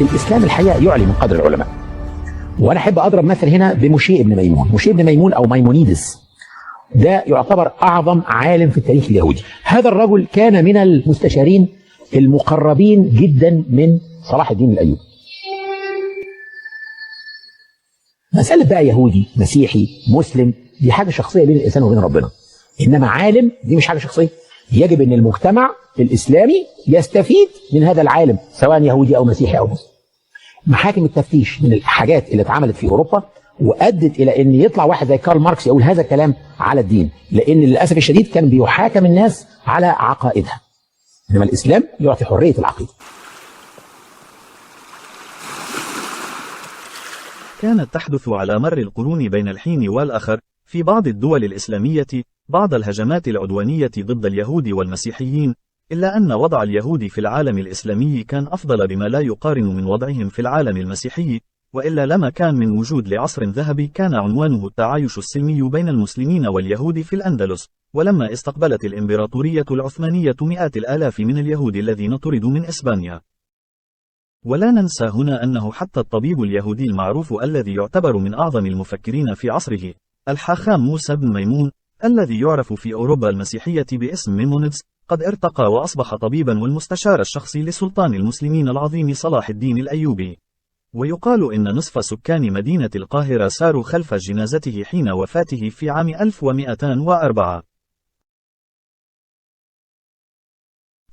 الإسلام الحقيقة يعلي من قدر العلماء. وأنا أحب أضرب مثل هنا بموشيه ابن ميمون. موشيه ابن ميمون أو ميمونيدس ده يعتبر أعظم عالم في التاريخ اليهودي. هذا الرجل كان من المستشارين المقربين جدا من صلاح الدين الأيوبي. مسألة بقى يهودي مسيحي مسلم دي حاجة شخصية بين الإنسان وبين ربنا، إنما عالم دي مش حاجة شخصية. يجب أن المجتمع الإسلامي يستفيد من هذا العالم سواء يهودي أو مسيحي أو مسلم. محاكم التفتيش من الحاجات اللي اتعملت في أوروبا وأدت إلى أن يطلع واحد زي كارل ماركس يقول هذا الكلام على الدين، لأن للأسف الشديد كان بيحاكم الناس على عقائدها، إنما الإسلام يعطي حرية العقيدة. كانت تحدث على مر القرون بين الحين والآخر في بعض الدول الإسلامية بعض الهجمات العدوانية ضد اليهود والمسيحيين، إلا أن وضع اليهود في العالم الإسلامي كان أفضل بما لا يقارن من وضعهم في العالم المسيحي، وإلا لما كان من وجود لعصر ذهبي كان عنوانه التعايش السلمي بين المسلمين واليهود في الأندلس. ولما استقبلت الإمبراطورية العثمانية مئات الآلاف من اليهود الذين طردوا من إسبانيا. ولا ننسى هنا أنه حتى الطبيب اليهودي المعروف الذي يعتبر من أعظم المفكرين في عصره الحاخام موسى بن ميمون الذي يعرف في أوروبا المسيحية باسم ميمونيدس قد ارتقى وأصبح طبيبا والمستشار الشخصي لسلطان المسلمين العظيم صلاح الدين الأيوبي. ويقال إن نصف سكان مدينة القاهرة ساروا خلف جنازته حين وفاته في عام 1204.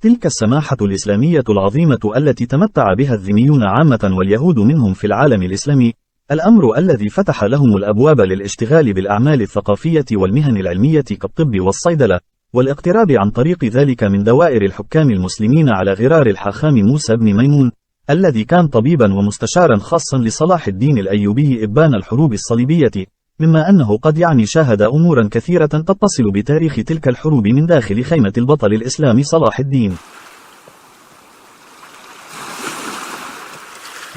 تلك السماحة الإسلامية العظيمة التي تمتع بها الذميون عامة واليهود منهم في العالم الإسلامي، الأمر الذي فتح لهم الأبواب للاشتغال بالأعمال الثقافية والمهن العلمية كالطب والصيدلة، والاقتراب عن طريق ذلك من دوائر الحكام المسلمين على غرار الحاخام موسى بن ميمون الذي كان طبيبا ومستشارا خاصا لصلاح الدين الأيوبي إبان الحروب الصليبية، مما أنه قد شاهد أمورا كثيرة تتصل بتاريخ تلك الحروب من داخل خيمة البطل الإسلامي صلاح الدين.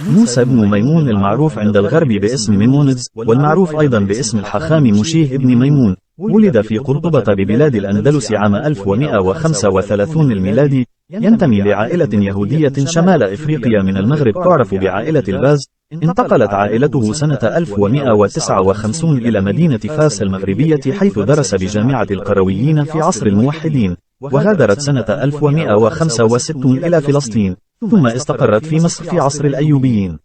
موسى بن ميمون المعروف عند الغرب باسم ميمونيدس والمعروف أيضا باسم الحاخام موشيه ابن ميمون، ولد في قرطبة ببلاد الأندلس عام 1135 الميلادي. ينتمي لعائلة يهودية شمال إفريقيا من المغرب تعرف بعائلة الباز. انتقلت عائلته سنة 1159 إلى مدينة فاس المغربية حيث درس بجامعة القرويين في عصر الموحدين، وغادرت سنة 1165 إلى فلسطين، ثم استقرت في مصر في عصر الأيوبيين.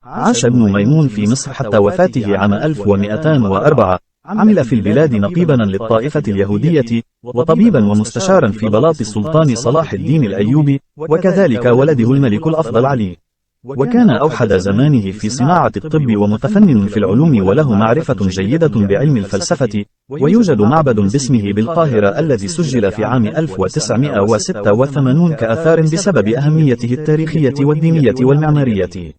عاش ابن ميمون في مصر حتى وفاته عام 1204. عمل في البلاد نقيبا للطائفة اليهودية وطبيبا ومستشارا في بلاط السلطان صلاح الدين الأيوبي، وكذلك ولده الملك الأفضل علي. وكان أوحد زمانه في صناعة الطب ومتفنن في العلوم وله معرفة جيدة بعلم الفلسفة. ويوجد معبد باسمه بالقاهرة الذي سجل في عام 1986 كأثار بسبب أهميته التاريخية والدينية والمعمارية.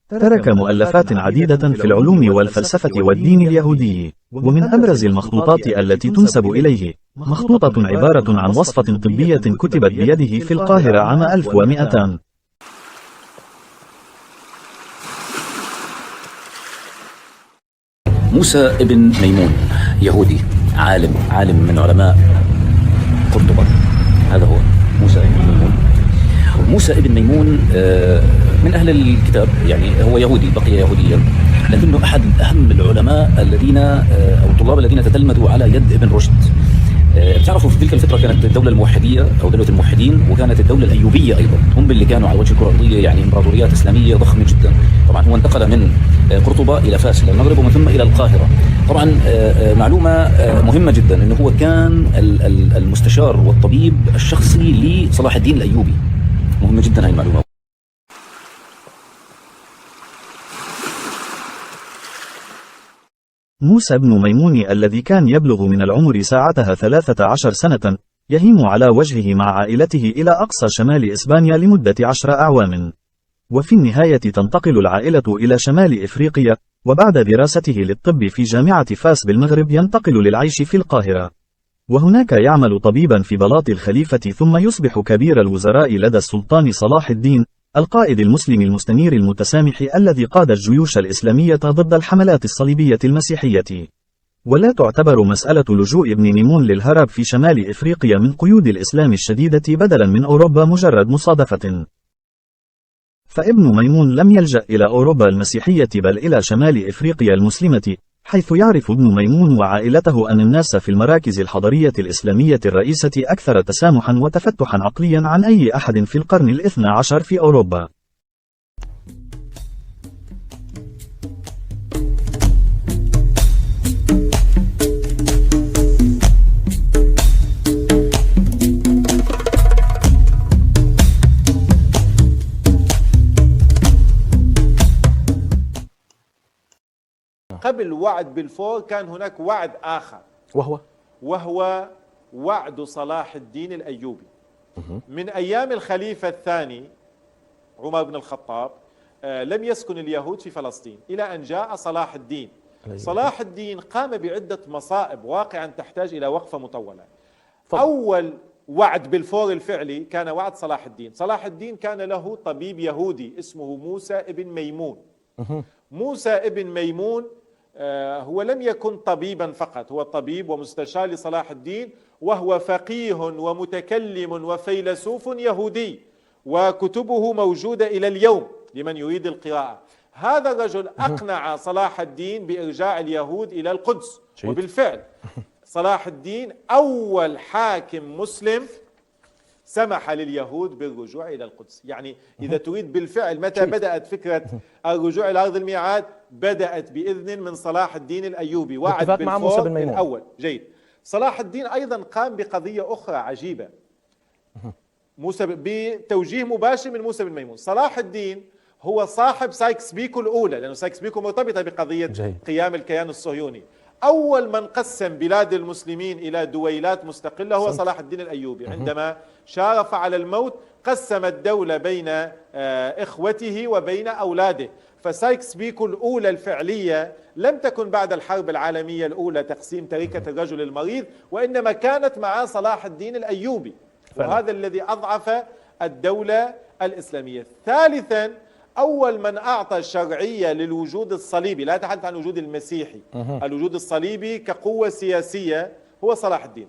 ترك مؤلفات عديدة في العلوم والفلسفة والدين اليهودي، ومن أبرز المخطوطات التي تنسب إليه مخطوطة عبارة عن وصفة طبية كتبت بيده في القاهرة عام 1200. موسى ابن ميمون يهودي عالم من علماء قرطبة. هذا هو موسى ابن ميمون. موسى ابن ميمون من أهل الكتاب، يعني هو يهودي بقي يهوديا، لكنه أحد أهم العلماء الذين أو الطلاب الذين تتلمذوا على يد ابن رشد. بتعرفوا في تلك الفترة كانت الدولة الموحدية أو دولة الموحدين، وكانت الدولة الأيوبية أيضا، هم اللي كانوا على وجه الكرة الأرضية، يعني إمبراطوريات إسلامية ضخمة جدا. طبعا هو انتقل من قرطبة إلى فاس إلى المغرب ومن ثم إلى القاهرة. طبعا معلومة مهمة جدا إنه هو كان المستشار والطبيب الشخصي لصلاح الدين الأيوبي. مهمة جدا هاي المعلومة. موسى بن ميمون الذي كان يبلغ من العمر ساعتها 13 سنة يهيم على وجهه مع عائلته إلى أقصى شمال إسبانيا لمدة 10 أعوام، وفي النهاية تنتقل العائلة إلى شمال إفريقيا، وبعد دراسته للطب في جامعة فاس بالمغرب ينتقل للعيش في القاهرة، وهناك يعمل طبيبا في بلاط الخليفة، ثم يصبح كبير الوزراء لدى السلطان صلاح الدين القائد المسلم المستنير المتسامح الذي قاد الجيوش الإسلامية ضد الحملات الصليبية المسيحية. ولا تعتبر مسألة لجوء ابن ميمون للهرب في شمال إفريقيا من قيود الإسلام الشديدة بدلا من أوروبا مجرد مصادفة. فابن ميمون لم يلجأ إلى أوروبا المسيحية بل إلى شمال إفريقيا المسلمة، حيث يعرف ابن ميمون وعائلته أن الناس في المراكز الحضرية الإسلامية الرئيسة أكثر تسامحا وتفتحا عقليا عن أي أحد في القرن الاثنى عشر في أوروبا. قبل وعد بلفور كان هناك وعد آخر، وهو وعد صلاح الدين الأيوبي. من أيام الخليفة الثاني عمر بن الخطاب لم يسكن اليهود في فلسطين إلى أن جاء صلاح الدين. صلاح الدين قام بعدة مصائب واقعا تحتاج إلى وقفة مطولة. أول وعد بلفور الفعلي كان وعد صلاح الدين. صلاح الدين كان له طبيب يهودي اسمه موسى ابن ميمون. موسى ابن ميمون هو لم يكن طبيبا فقط، هو طبيب ومستشار لصلاح الدين، وهو فقيه ومتكلم وفيلسوف يهودي، وكتبه موجودة إلى اليوم لمن يريد القراءة. هذا الرجل أقنع صلاح الدين بإرجاع اليهود إلى القدس، وبالفعل صلاح الدين أول حاكم مسلم سمح لليهود بالرجوع إلى القدس. يعني إذا تريد بالفعل متى بدأت فكرة الرجوع إلى أرض الميعاد؟ بدأت بإذن من صلاح الدين الأيوبي، وعد بلفور الأول. جيد. صلاح الدين أيضا قام بقضية أخرى عجيبة بتوجيه مباشر من موسى بن ميمون. صلاح الدين هو صاحب سايكس بيكو الأولى، لأنه سايكس بيكو مرتبطة بقضية قيام الكيان الصهيوني. أول من قسم بلاد المسلمين إلى دويلات مستقلة هو صلاح الدين الأيوبي. عندما شارف على الموت قسم الدولة بين إخوته وبين أولاده. فسايكس بيكو الأولى الفعلية لم تكن بعد الحرب العالمية الأولى تقسيم تركة الرجل المريض، وإنما كانت مع صلاح الدين الأيوبي، وهذا الذي أضعف الدولة الإسلامية. ثالثا، أول من أعطى الشرعية للوجود الصليبي، لا أتحدث عن الوجود المسيحي، الوجود الصليبي كقوة سياسية، هو صلاح الدين.